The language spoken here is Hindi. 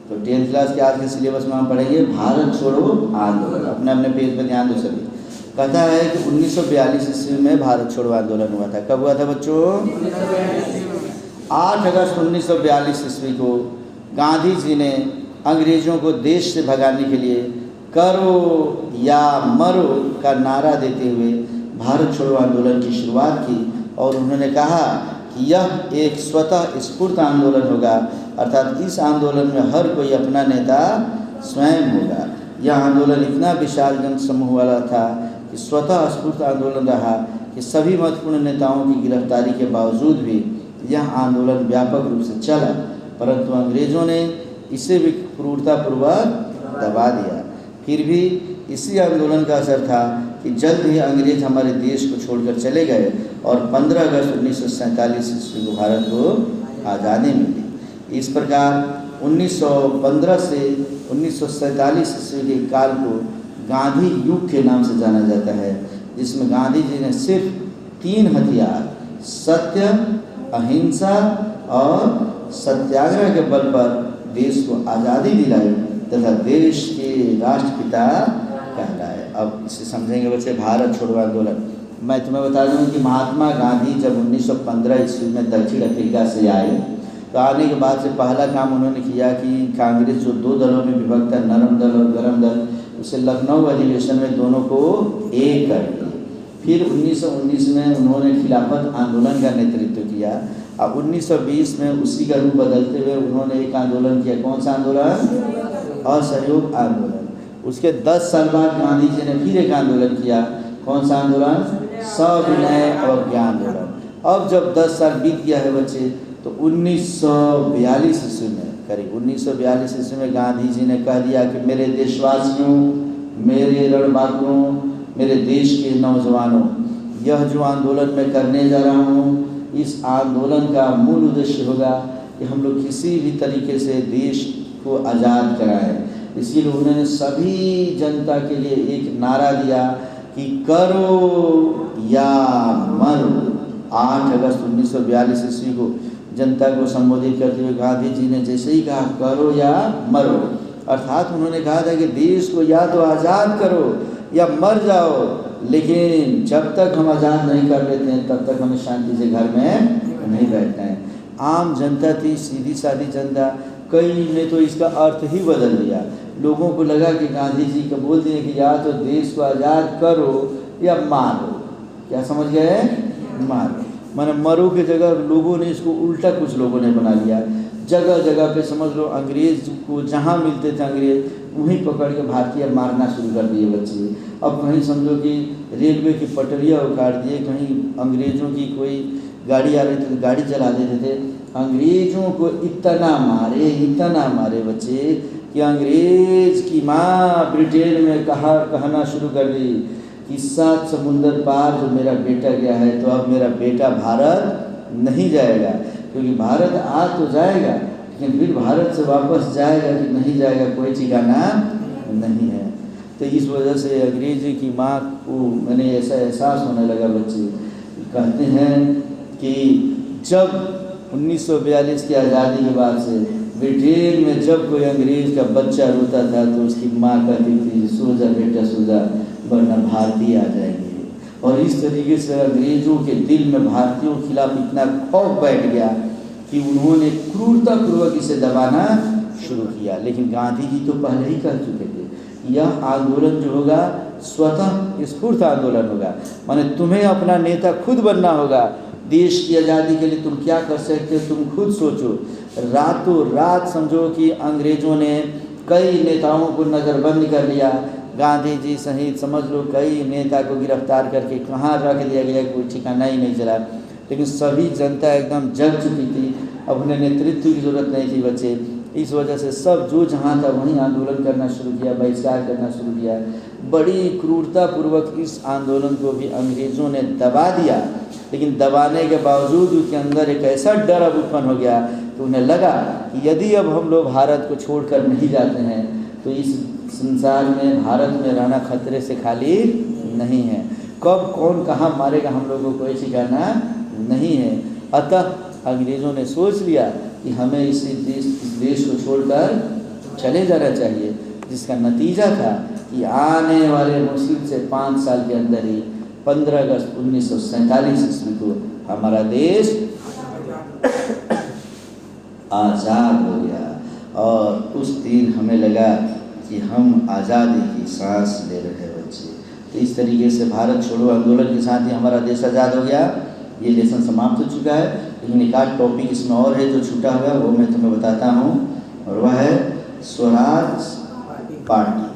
तो 10th क्लास के आज के सिलेबस में हम पढ़ेंगे भारत छोड़ो आंदोलन। अपने अपने पेज पर ध्यान दो सभी। कहता है कि 1942 ईस्वी में भारत छोड़ो आंदोलन हुआ था। कब हुआ था बच्चों? 8 अगस्त 1942 ईस्वी को गांधी जी ने अंग्रेज़ों को देश से भगाने के लिए करो या मरो का नारा देते हुए भारत छोड़ो आंदोलन की शुरुआत की। और उन्होंने कहा कि यह एक स्वतः स्फूर्त आंदोलन होगा, अर्थात इस आंदोलन में हर कोई अपना नेता स्वयं होगा। यह आंदोलन इतना विशाल जन समूह वाला था कि स्वतः स्फूर्त आंदोलन रहा कि सभी महत्वपूर्ण नेताओं की गिरफ्तारी के बावजूद भी यह आंदोलन व्यापक रूप से चला, परंतु अंग्रेज़ों ने इसे भी क्रूरतापूर्वक दबा दिया। फिर भी इसी आंदोलन का असर था कि जल्द ही अंग्रेज़ हमारे देश को छोड़कर चले गए और 15 अगस्त 1947 ईस्वी को भारत को आज़ादी मिली। इस प्रकार 1915 से 1947 ईस्वी के काल को गांधी युग के नाम से जाना जाता है, जिसमें गांधी जी ने सिर्फ 3 हथियार सत्य, अहिंसा और सत्याग्रह के बल पर देश को आज़ादी दिलाई तथा देश के राष्ट्रपिता कहलाए। अब इसे समझेंगे बच्चे। भारत छोड़ो आंदोलन, मैं तुम्हें बता दूं कि महात्मा गांधी जब 1915 ईस्वी में दक्षिण अफ्रीका से आए तो आने के बाद से पहला काम उन्होंने किया कि कांग्रेस जो 2 दलों में विभक्त है, नरम दल और गरम दल, उसे लखनऊ अधिवेशन में दोनों को एक कर दिया। फिर 1919 में उन्होंने खिलाफत आंदोलन का नेतृत्व किया। अब 1920 में उसी का रूप बदलते हुए उन्होंने एक आंदोलन किया। कौन सा आंदोलन? असहयोग आंदोलन। उसके 10 साल बाद गांधी जी ने फिर एक आंदोलन किया। कौन सा आंदोलन? सविनय अवज्ञा आंदोलन। अब जब 10 साल बीत गया है बच्चे, तो 1942 ईस्वी में, करीब 1942 ईस्वी में गांधी जी ने कह दिया कि मेरे देशवासियों, मेरे रणबांकुरों, मेरे देश के नौजवानों, यह जो आंदोलन मैं करने जा रहा हूँ, इस आंदोलन का मूल उद्देश्य होगा कि हम लोग किसी भी तरीके से देश को आज़ाद कराएं। इसीलिए उन्होंने सभी जनता के लिए एक नारा दिया कि करो या मरो। 8 अगस्त 1942 ईस्वी को जनता को संबोधित करते हुए गांधी जी ने जैसे ही कहा करो या मरो, अर्थात उन्होंने कहा था कि देश को या तो आज़ाद करो या मर जाओ, लेकिन जब तक हम आज़ाद नहीं कर लेते हैं तब तक हमें शांति से घर में नहीं बैठना है। आम जनता थी, सीधी सादी जनता। कई ने तो इसका अर्थ ही बदल दिया। लोगों को लगा कि गांधी जी को बोल दिए कि या तो देश को आज़ाद करो या मारो। क्या समझ गए? मारो माने मरो की जगह लोगों ने इसको उल्टा कुछ लोगों ने बना लिया। जगह जगह पे समझ लो अंग्रेज़ को जहाँ मिलते थे अंग्रेज़ वहीं पकड़ के भारतीय मारना शुरू कर दिए बच्चे। अब कहीं समझो कि रेलवे की पटरियाँ उखाड़ दिए, कहीं अंग्रेज़ों की कोई गाड़ी आ रही थी तो गाड़ी चला देते थे। अंग्रेज़ों को इतना मारे बच्चे कि अंग्रेज़ की माँ ब्रिटेन में कहना शुरू कर दी कि 7 समुंदर पार जो मेरा बेटा गया है तो अब मेरा बेटा भारत नहीं जाएगा, क्योंकि भारत आ तो जाएगा लेकिन फिर भारत से वापस जाएगा कि नहीं जाएगा कोई ठिकाना नहीं है। तो इस वजह से अंग्रेज़ी की माँ को मैंने ऐसा एहसास होने लगा। बच्चे कहते हैं कि जब 1942 की आज़ादी के बाद से ब्रिटेन में जब कोई अंग्रेज़ का बच्चा रोता था तो उसकी माँ कहती थी सो जा बेटा सो जा, वरना भारतीय आ जाएंगे। और इस तरीके से अंग्रेज़ों के दिल में भारतीयों के खिलाफ इतना खौफ बैठ गया कि उन्होंने क्रूरतापूर्वक इसे दबाना शुरू किया। लेकिन गांधी जी तो पहले ही कह चुके थे यह आंदोलन जो होगा स्वतः स्फूर्त आंदोलन होगा, माने तुम्हें अपना नेता खुद बनना होगा। देश की आज़ादी के लिए तुम क्या कर सकते हो तुम खुद सोचो। रातों रात समझो कि अंग्रेज़ों ने कई नेताओं को नज़रबंद कर लिया। गांधी जी सहित समझ लो कई नेता को गिरफ्तार करके कहाँ रख दिया गया कोई ठिकाना ही नहीं चला। लेकिन सभी जनता एकदम जग चुकी थी, अब उन्हें नेतृत्व की ज़रूरत नहीं थी बच्चे। इस वजह से सब जो जहाँ था वहीं आंदोलन करना शुरू किया, बहिष्कार करना शुरू किया। बड़ी क्रूरतापूर्वक इस आंदोलन को भी अंग्रेज़ों ने दबा दिया। लेकिन दबाने के बावजूद उसके अंदर एक ऐसा डर अब उत्पन्न हो गया तो उन्हें लगा कि यदि अब हम लोग भारत को छोड़कर नहीं जाते हैं तो इस संसार में भारत में रहना खतरे से खाली नहीं है। कब कौन कहाँ मारेगा हम लोगों को कोई ठिकाना नहीं है। अतः अंग्रेज़ों ने सोच लिया कि हमें इस देश को छोड़कर चले जाना चाहिए, जिसका नतीजा था कि आने वाले मुश्किल से 5 साल के अंदर ही 15 अगस्त 1947 ईस्वी को हमारा देश आज़ाद हो गया। और उस दिन हमें लगा कि हम आज़ादी की सांस ले रहे बच्चे। तो इस तरीके से भारत छोड़ो आंदोलन के साथ ही हमारा देश आज़ाद हो गया। ये लेसन समाप्त हो चुका है, लेकिन एक आध टॉपिक इसमें और है जो छूटा हुआ, वो मैं तुम्हें बताता हूँ, और वह है स्वराज पार्टी।